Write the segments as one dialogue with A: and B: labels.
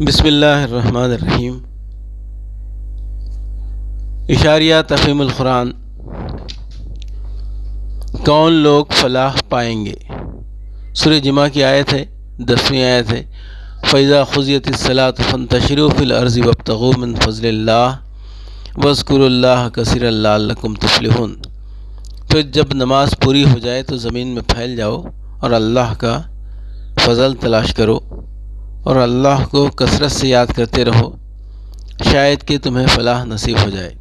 A: بسم اللہ الرحمن الرحیم۔ اشاریہ تفہیم القرآن۔ کون لوگ فلاح پائیں گے؟ سورہ جمعہ کی آیت ہے، 10ویں آیت ہے۔ فَإِذَا خُضِيَتِ الصَّلَاةُ فَانتَشِرُوا فِي الْأَرْضِ وَابْتَغُوا مِن فَضْلِ اللَّهِ وَاذْكُرُوا اللَّهَ كَثِيرًا لَعَلَّكُمْ تُفْلِحُونَ۔ پھر جب نماز پوری ہو جائے تو زمین میں پھیل جاؤ اور اللہ کا فضل تلاش کرو اور اللہ کو کثرت سے یاد کرتے رہو، شاید کہ تمہیں فلاح نصیب ہو جائے۔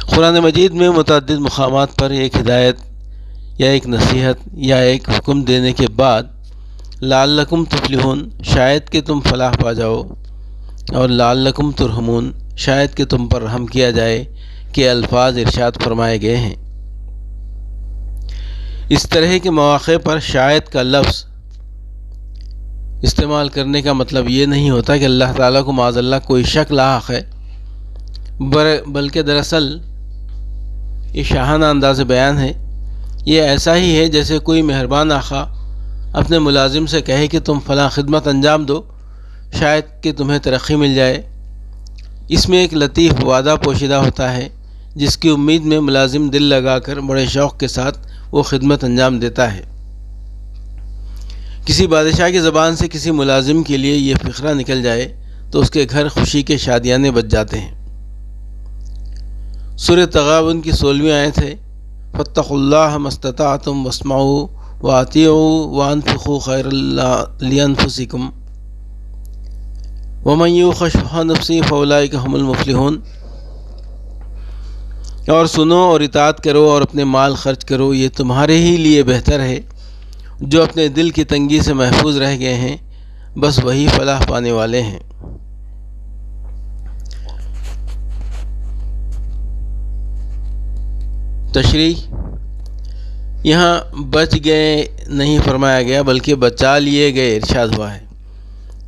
A: قرآن مجید میں متعدد مقامات پر ایک ہدایت یا ایک نصیحت یا ایک حکم دینے کے بعد لعلکم تفلحون، شاید کہ تم فلاح پا جاؤ، اور لعلکم ترحمون، شاید کہ تم پر رحم کیا جائے، کہ الفاظ ارشاد فرمائے گئے ہیں۔ اس طرح کے مواقع پر شاید کا لفظ استعمال کرنے کا مطلب یہ نہیں ہوتا کہ اللہ تعالیٰ کو معاذ اللہ کوئی شک لاحق ہے، بلکہ دراصل یہ شاہانہ انداز بیان ہے۔ یہ ایسا ہی ہے جیسے کوئی مہربان آقا اپنے ملازم سے کہے کہ تم فلاں خدمت انجام دو، شاید کہ تمہیں ترقی مل جائے۔ اس میں ایک لطیف وعدہ پوشیدہ ہوتا ہے، جس کی امید میں ملازم دل لگا کر بڑے شوق کے ساتھ وہ خدمت انجام دیتا ہے۔ کسی بادشاہ کی زبان سے کسی ملازم کے لیے یہ فقرہ نکل جائے تو اس کے گھر خوشی کے شادیانے بج جاتے ہیں۔ سورہ تغابن کی 16ویں آیت ہے، فَاتَّقُوا اللَّهَ مَا اسْتَطَعْتُمْ وَاسْمَعُوا وَأَطِیعُوا وَأَنفِقُوا خَیْرًا لِأَنفُسِکُمْ وَمَن یُوقَ شُحَّ نَفْسِهِ فَأُولَٰئِکَ هُمُ الْمُفْلِحُونَ۔ اور سنو اور اطاعت کرو اور اپنے مال خرچ کرو، یہ تمہارے ہی لیے بہتر ہے۔ جو اپنے دل کی تنگی سے محفوظ رہ گئے ہیں، بس وہی فلاح پانے والے ہیں۔ تشریح: یہاں بچ گئے نہیں فرمایا گیا، بلکہ بچا لیے گئے ارشاد ہوا ہے،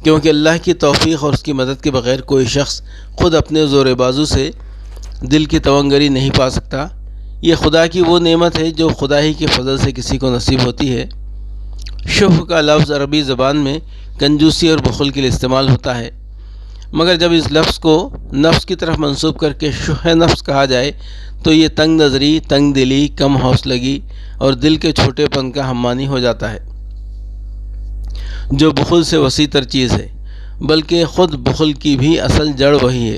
A: کیونکہ اللہ کی توفیق اور اس کی مدد کے بغیر کوئی شخص خود اپنے زور بازو سے دل کی تونگری نہیں پا سکتا۔ یہ خدا کی وہ نعمت ہے جو خدا ہی کے فضل سے کسی کو نصیب ہوتی ہے۔ شح کا لفظ عربی زبان میں کنجوسی اور بخل کے لیے استعمال ہوتا ہے، مگر جب اس لفظ کو نفس کی طرف منسوب کر کے شح نفس کہا جائے تو یہ تنگ نظری، تنگ دلی، کم حوصلگی اور دل کے چھوٹے پن کا ہمانی ہو جاتا ہے، جو بخل سے وسیع تر چیز ہے، بلکہ خود بخل کی بھی اصل جڑ وہی ہے۔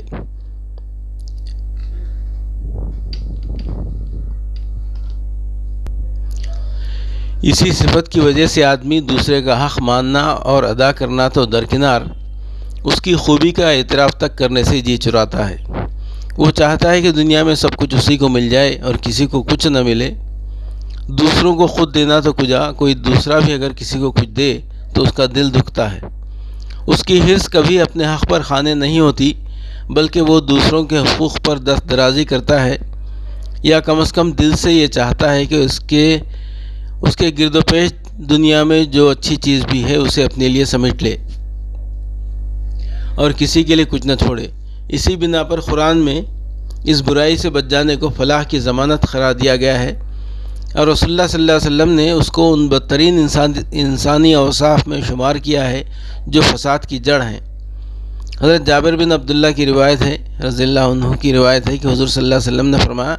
A: اسی صفت کی وجہ سے آدمی دوسرے کا حق ماننا اور ادا کرنا تو درکنار، اس کی خوبی کا اعتراف تک کرنے سے جی چراتا ہے۔ وہ چاہتا ہے کہ دنیا میں سب کچھ اسی کو مل جائے اور کسی کو کچھ نہ ملے۔ دوسروں کو خود دینا تو کجا، کوئی دوسرا بھی اگر کسی کو کچھ دے تو اس کا دل دکھتا ہے۔ اس کی حرص کبھی اپنے حق پر خانے نہیں ہوتی، بلکہ وہ دوسروں کے حقوق پر دست درازی کرتا ہے، یا کم از کم دل سے یہ چاہتا ہے کہ اس کے گرد و پیش دنیا میں جو اچھی چیز بھی ہے اسے اپنے لیے سمیٹ لے اور کسی کے لیے کچھ نہ چھوڑے۔ اسی بنا پر قرآن میں اس برائی سے بچ جانے کو فلاح کی ضمانت قرار دیا گیا ہے، اور رسول اللہ صلی اللہ علیہ وسلم نے اس کو ان بدترین انسانی اوصاف میں شمار کیا ہے جو فساد کی جڑ ہیں۔ حضرت جابر بن عبداللہ کی روایت ہے، رضی اللہ عنہ کی روایت ہے کہ حضور صلی اللہ علیہ وسلم نے فرمایا،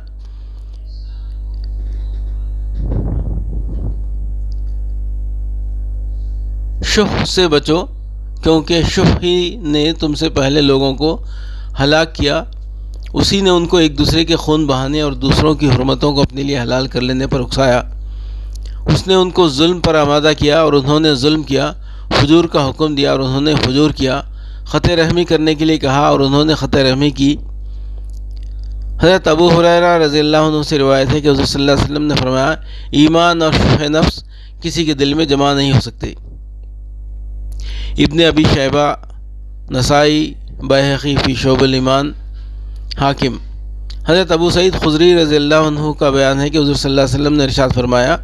A: شح سے بچو، کیونکہ شح ہی نے تم سے پہلے لوگوں کو ہلاک کیا۔ اسی نے ان کو ایک دوسرے کے خون بہانے اور دوسروں کی حرمتوں کو اپنے لیے حلال کر لینے پر اکسایا۔ اس نے ان کو ظلم پر آمادہ کیا اور انہوں نے ظلم کیا، فجور کا حکم دیا اور انہوں نے فجور کیا، خطِ رحمی کرنے کے لیے کہا اور انہوں نے خطِ رحمی کی۔ حضرت ابو ہریرہ رضی اللہ عنہ سے روایت ہے کہ حضور صلی اللہ علیہ وسلم نے فرمایا، ایمان اور شح نفس کسی کے دل میں جمع نہیں ہو سکتے۔ ابن ابی شیبہ، نسائی، بیہقی فی شعب الایمان، حاکم۔ حضرت ابو سعید خدری رضی اللہ عنہ کا بیان ہے کہ حضور صلی اللہ علیہ وسلم نے ارشاد فرمایا،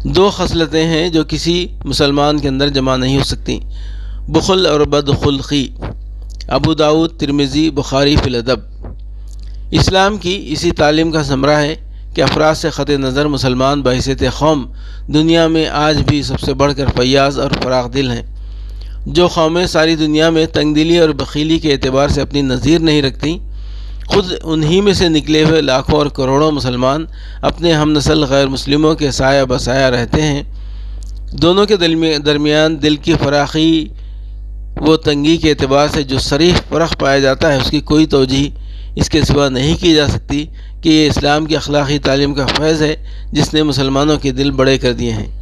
A: دو خصلتیں ہیں جو کسی مسلمان کے اندر جمع نہیں ہو سکتی، بخل اور بدخلقی۔ ابو داؤد، ترمذی، بخاری فی الادب۔ اسلام کی اسی تعلیم کا ثمرہ ہے کہ افراد سے قطع نظر مسلمان بحیثیت قوم دنیا میں آج بھی سب سے بڑھ کر فیاض اور فراخ دل ہیں، جو قومیں ساری دنیا میں تنگ دلی اور بخیلی کے اعتبار سے اپنی نظیر نہیں رکھتی، خود انہی میں سے نکلے ہوئے لاکھوں اور کروڑوں مسلمان اپنے ہم نسل غیر مسلموں کے سایہ بسایہ رہتے ہیں۔ دونوں کے درمیان دل کی فراخی و تنگی کے اعتبار سے جو صریح فرق پایا جاتا ہے، اس کی کوئی توجیہ اس کے سوا نہیں کی جا سکتی کہ یہ اسلام کی اخلاقی تعلیم کا فیض ہے جس نے مسلمانوں کے دل بڑے کر دیے ہیں۔